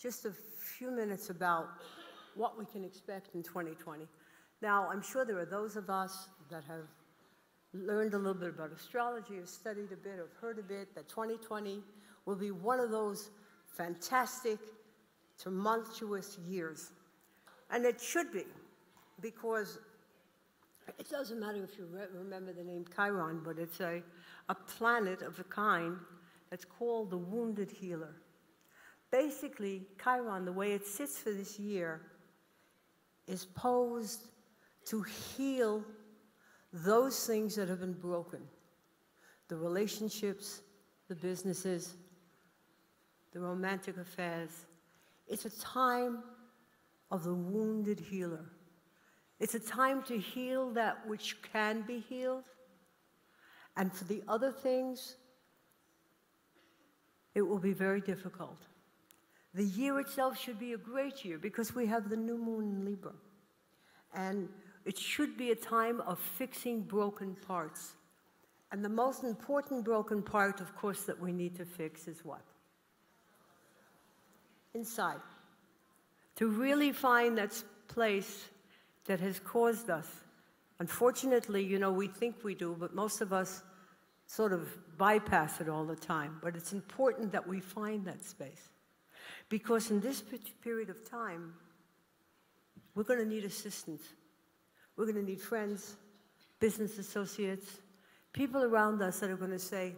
just a few minutes about what we can expect in 2020. Now, I'm sure there are those of us that have learned a little bit about astrology, have studied a bit, have heard a bit, that 2020 will be one of those fantastic, tumultuous years. And it should be, because it doesn't matter if you remember the name Chiron, but it's a planet of a kind that's called the wounded healer. Basically, Chiron, the way it sits for this year, is posed to heal those things that have been broken. The relationships, the businesses, the romantic affairs. It's a time of the wounded healer. It's a time to heal that which can be healed. And for the other things, it will be very difficult. The year itself should be a great year because we have the new moon in Libra. And it should be a time of fixing broken parts. And the most important broken part, of course, that we need to fix is what? Inside. To really find that place that has caused us. Unfortunately, you know, we think we do, but most of us sort of bypass it all the time. But it's important that we find that space. Because in this period of time, we're going to need assistance. We're going to need friends, business associates, people around us that are going to say,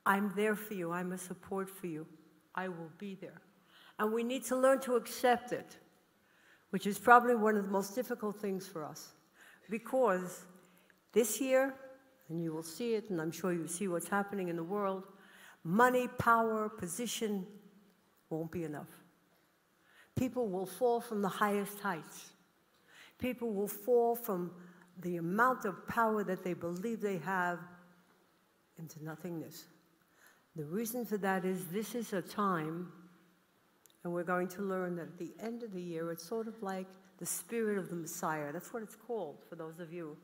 I'm there for you, I'm a support for you, I will be there. And we need to learn to accept it, which is probably one of the most difficult things for us. Because this year, and you will see it, and I'm sure you see what's happening in the world, money, power, position won't be enough. People will fall from the highest heights. People will fall from the amount of power that they believe they have into nothingness. The reason for that is this is a time, and we're going to learn that at the end of the year, it's sort of like the spirit of the Messiah. That's what it's called, for those of you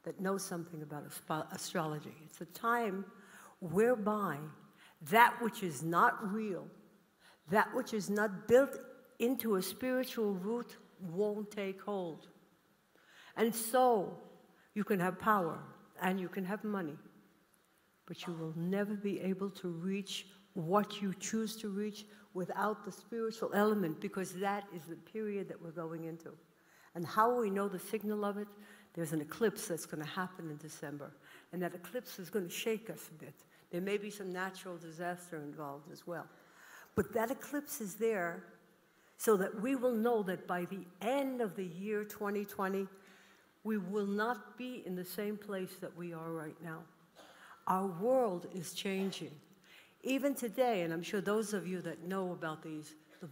that know something about astrology. It's a time whereby that which is not real, that which is not built into a spiritual root won't take hold. And so you can have power and you can have money, but you will never be able to reach what you choose to reach without the spiritual element, because that is the period that we're going into. And how we know the signal of it? There's an eclipse that's going to happen in December, and that eclipse is going to shake us a bit. There may be some natural disaster involved as well. But that eclipse is there so that we will know that by the end of the year 2020, we will not be in the same place that we are right now. Our world is changing. Even today, and I'm sure those of you that know about the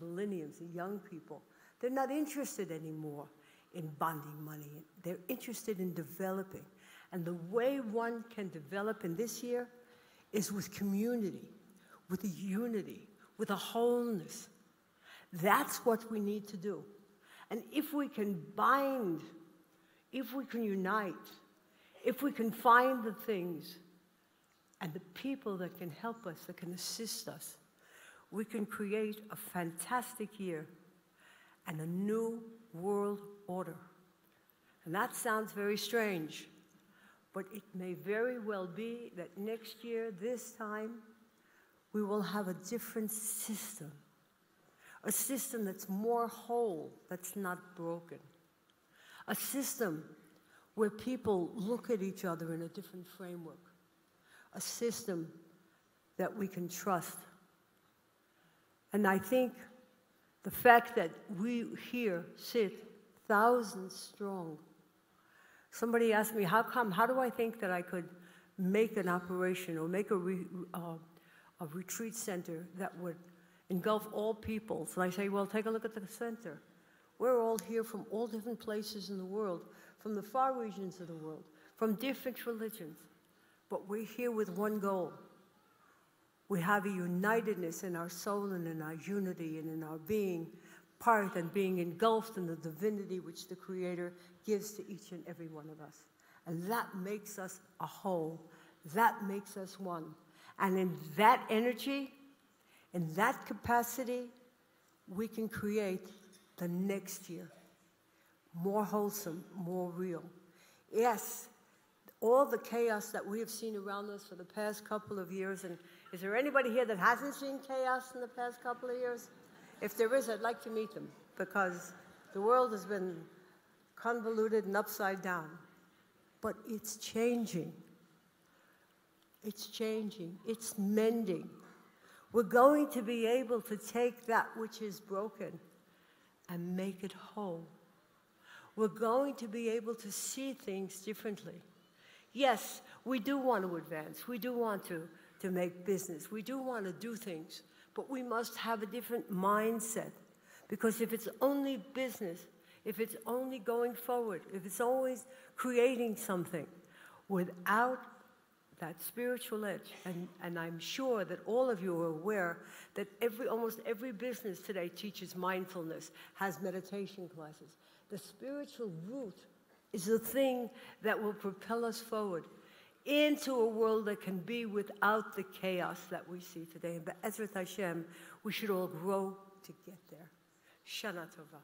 millennials, the young people, they're not interested anymore in bonding money. They're interested in developing. And the way one can develop in this year is with community, with a unity, with a wholeness. That's what we need to do. And if we can bind, if we can unite, if we can find the things and the people that can help us, that can assist us, we can create a fantastic year and a new world order. And that sounds very strange, but it may very well be that next year, this time, we will have a different system. A system that's more whole, that's not broken. A system where people look at each other in a different framework. A system that we can trust. And I think the fact that we here sit thousands strong. Somebody asked me, how do I think that I could make an operation or make a retreat center that would engulf all peoples? And I say, well, take a look at the center. We're all here from all different places in the world, from the far regions of the world, from different religions. But we're here with one goal. We have a unitedness in our soul and in our unity and in our being part and being engulfed in the divinity which the Creator gives to each and every one of us. And that makes us a whole. That makes us one. And in that energy, in that capacity, we can create the next year. More wholesome, more real. Yes, all the chaos that we have seen around us for the past couple of years, and is there anybody here that hasn't seen chaos in the past couple of years? If there is, I'd like to meet them, because the world has been convoluted and upside down. But it's changing. It's changing. It's mending. We're going to be able to take that which is broken and make it whole. We're going to be able to see things differently. Yes, we do want to advance. We do want to make business. We do want to do things. But we must have a different mindset. Because if it's only business, if it's only going forward, if it's always creating something without that spiritual edge, and I'm sure that all of you are aware that almost every business today teaches mindfulness, has meditation classes. The spiritual root is the thing that will propel us forward into a world that can be without the chaos that we see today. And Be'ezrat Hashem, we should all grow to get there. Shana Tova.